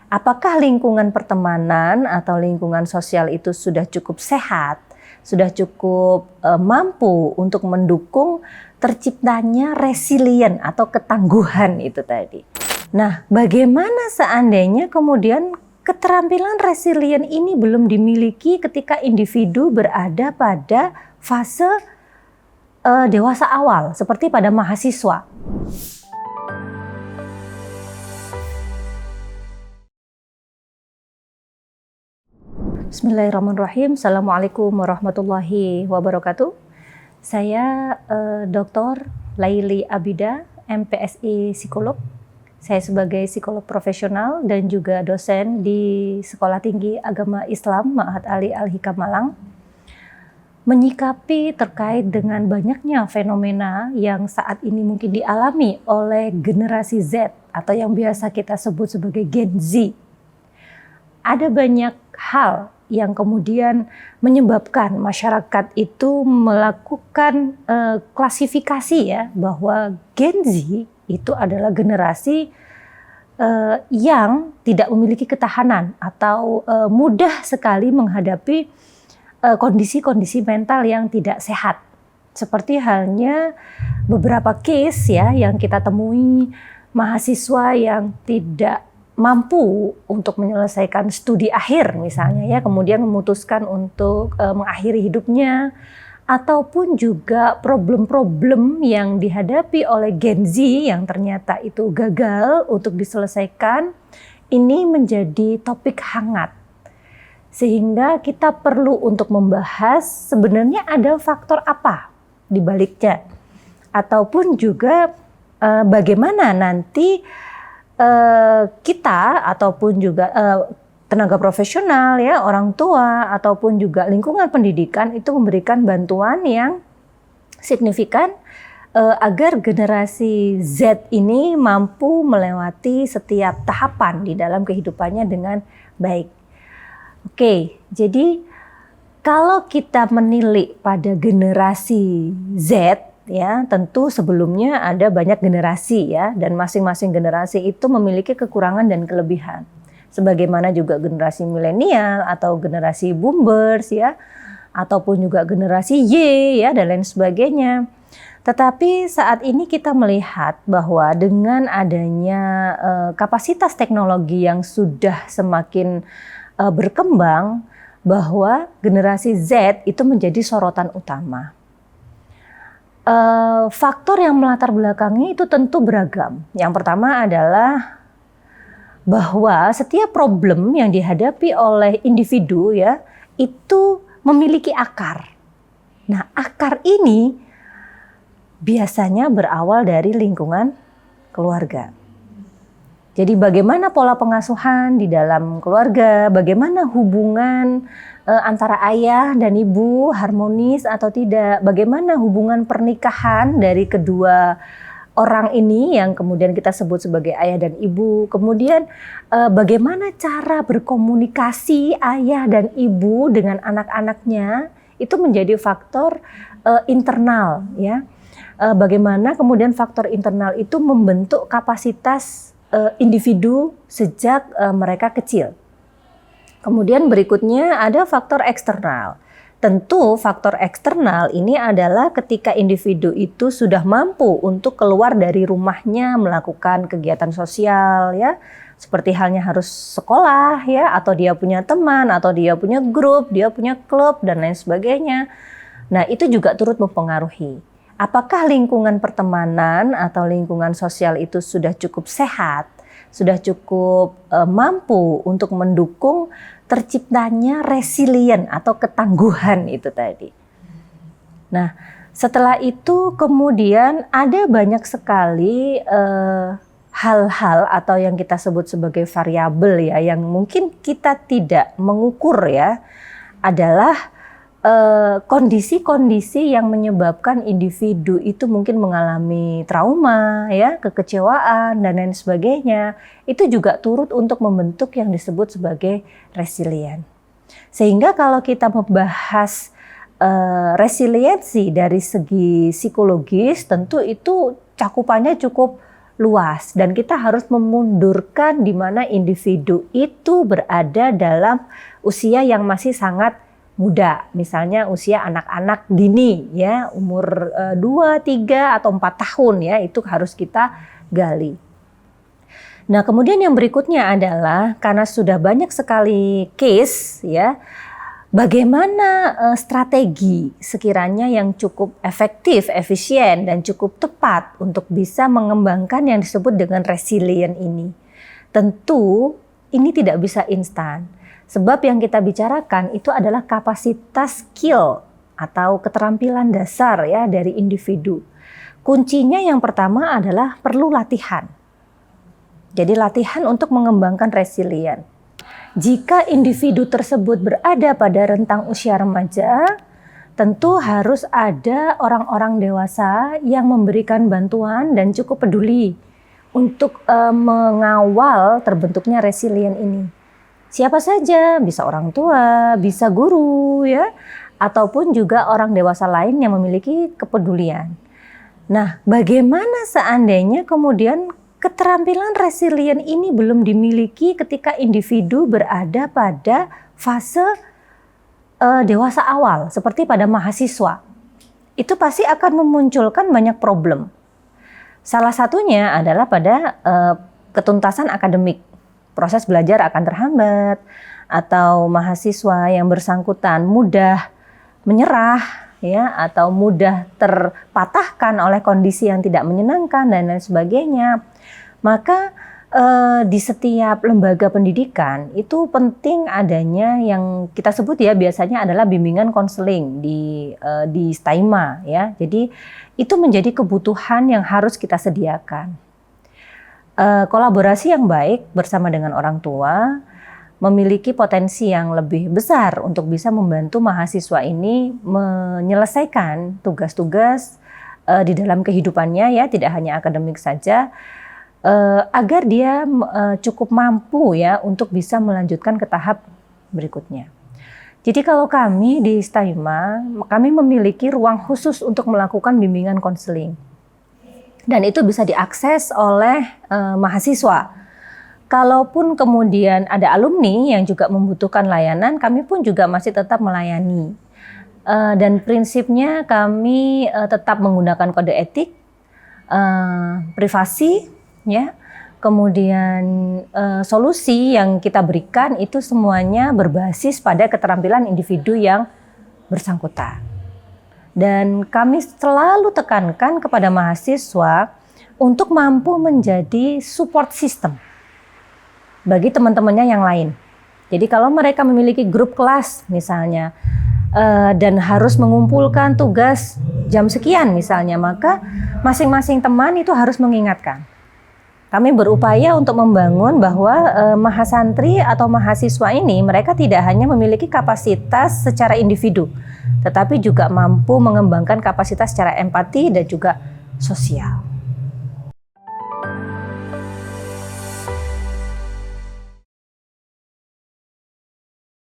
Apakah lingkungan pertemanan atau lingkungan sosial itu sudah cukup sehat, sudah cukup mampu untuk mendukung terciptanya resilient atau ketangguhan itu tadi. Nah, bagaimana seandainya kemudian keterampilan resilient ini belum dimiliki ketika individu berada pada fase dewasa awal, seperti pada mahasiswa? Bismillahirrahmanirrahim. Assalamualaikum warahmatullahi wabarakatuh. Saya Dr. Laili Abida, MPSI Psikolog. Saya sebagai psikolog profesional dan juga dosen di Sekolah Tinggi Agama Islam Ma'had Ali Al-Hikam Malang. Menyikapi terkait dengan banyaknya fenomena yang saat ini mungkin dialami oleh generasi Z atau yang biasa kita sebut sebagai Gen Z. Ada banyak hal yang kemudian menyebabkan masyarakat itu melakukan klasifikasi ya, bahwa Gen Z itu adalah generasi yang tidak memiliki ketahanan atau mudah sekali menghadapi kondisi-kondisi mental yang tidak sehat. Seperti halnya beberapa case ya yang kita temui, mahasiswa yang tidak mampu untuk menyelesaikan studi akhir misalnya ya, kemudian memutuskan untuk mengakhiri hidupnya, ataupun juga problem-problem yang dihadapi oleh Gen Z yang ternyata itu gagal untuk diselesaikan. Ini menjadi topik hangat sehingga kita perlu untuk membahas sebenarnya ada faktor apa di baliknya, ataupun juga bagaimana nanti kita ataupun juga tenaga profesional ya, orang tua ataupun juga lingkungan pendidikan itu memberikan bantuan yang signifikan agar generasi Z ini mampu melewati setiap tahapan di dalam kehidupannya dengan baik. Oke, jadi kalau kita menilik pada generasi Z ya, tentu sebelumnya ada banyak generasi ya, dan masing-masing generasi itu memiliki kekurangan dan kelebihan. Sebagaimana juga generasi milenial atau generasi boomers ya, ataupun juga generasi Y ya, dan lain sebagainya. Tetapi saat ini kita melihat bahwa dengan adanya kapasitas teknologi yang sudah semakin berkembang, bahwa generasi Z itu menjadi sorotan utama. Faktor yang melatar belakangi itu tentu beragam. Yang pertama adalah bahwa setiap problem yang dihadapi oleh individu ya, itu memiliki akar. Nah, akar ini biasanya berawal dari lingkungan keluarga. Jadi bagaimana pola pengasuhan di dalam keluarga, bagaimana hubungan antara ayah dan ibu harmonis atau tidak, bagaimana hubungan pernikahan dari kedua orang ini yang kemudian kita sebut sebagai ayah dan ibu, kemudian bagaimana cara berkomunikasi ayah dan ibu dengan anak-anaknya, itu menjadi faktor internal ya. Bagaimana kemudian faktor internal itu membentuk kapasitas individu sejak mereka kecil. Kemudian berikutnya ada faktor eksternal. Tentu faktor eksternal ini adalah ketika individu itu sudah mampu untuk keluar dari rumahnya melakukan kegiatan sosial ya, seperti halnya harus sekolah ya, atau dia punya teman, atau dia punya grup, dia punya klub dan lain sebagainya. Nah, itu juga turut mempengaruhi. Apakah lingkungan pertemanan atau lingkungan sosial itu sudah cukup sehat, sudah cukup mampu untuk mendukung terciptanya resilient atau ketangguhan itu tadi. Nah, setelah itu kemudian ada banyak sekali hal-hal atau yang kita sebut sebagai variabel ya, yang mungkin kita tidak mengukur ya, adalah kondisi-kondisi yang menyebabkan individu itu mungkin mengalami trauma ya, kekecewaan dan lain sebagainya. Itu juga turut untuk membentuk yang disebut sebagai resilient. Sehingga kalau kita membahas resiliensi dari segi psikologis, tentu itu cakupannya cukup luas dan kita harus memundurkan di mana individu itu berada dalam usia yang masih sangat muda, misalnya usia anak-anak dini ya, umur 2, 3 atau 4 tahun ya, itu harus kita gali. Nah, kemudian yang berikutnya adalah karena sudah banyak sekali case ya, bagaimana strategi sekiranya yang cukup efektif, efisien dan cukup tepat untuk bisa mengembangkan yang disebut dengan resilient ini. Tentu ini tidak bisa instan. Sebab yang kita bicarakan itu adalah kapasitas skill atau keterampilan dasar ya dari individu. Kuncinya yang pertama adalah perlu latihan. Jadi latihan untuk mengembangkan resilient. Jika individu tersebut berada pada rentang usia remaja, tentu harus ada orang-orang dewasa yang memberikan bantuan dan cukup peduli untuk mengawal terbentuknya resilient ini. Siapa saja, bisa orang tua, bisa guru ya, ataupun juga orang dewasa lain yang memiliki kepedulian. Nah, bagaimana seandainya kemudian keterampilan resilient ini belum dimiliki ketika individu berada pada fase dewasa awal, seperti pada mahasiswa. Itu pasti akan memunculkan banyak problem. Salah satunya adalah pada ketuntasan akademik. Proses belajar akan terhambat, atau mahasiswa yang bersangkutan mudah menyerah, ya, atau mudah terpatahkan oleh kondisi yang tidak menyenangkan dan lain sebagainya. Maka di setiap lembaga pendidikan itu penting adanya yang kita sebut ya biasanya adalah bimbingan konseling di STAIMA ya. Jadi itu menjadi kebutuhan yang harus kita sediakan. Kolaborasi yang baik bersama dengan orang tua memiliki potensi yang lebih besar untuk bisa membantu mahasiswa ini menyelesaikan tugas-tugas di dalam kehidupannya ya, tidak hanya akademik saja, agar dia cukup mampu ya untuk bisa melanjutkan ke tahap berikutnya. Jadi kalau kami di STAIMA, kami memiliki ruang khusus untuk melakukan bimbingan konseling. Dan itu bisa diakses oleh mahasiswa. Kalaupun kemudian ada alumni yang juga membutuhkan layanan, kami pun juga masih tetap melayani. Dan prinsipnya kami tetap menggunakan kode etik, privasi, ya. Kemudian solusi yang kita berikan itu semuanya berbasis pada keterampilan individu yang bersangkutan. Dan kami selalu tekankan kepada mahasiswa untuk mampu menjadi support system bagi teman-temannya yang lain. Jadi kalau mereka memiliki grup kelas misalnya dan harus mengumpulkan tugas jam sekian misalnya, maka masing-masing teman itu harus mengingatkan. Kami berupaya untuk membangun bahwa mahasantri atau mahasiswa ini mereka tidak hanya memiliki kapasitas secara individu, tetapi juga mampu mengembangkan kapasitas secara empati dan juga sosial.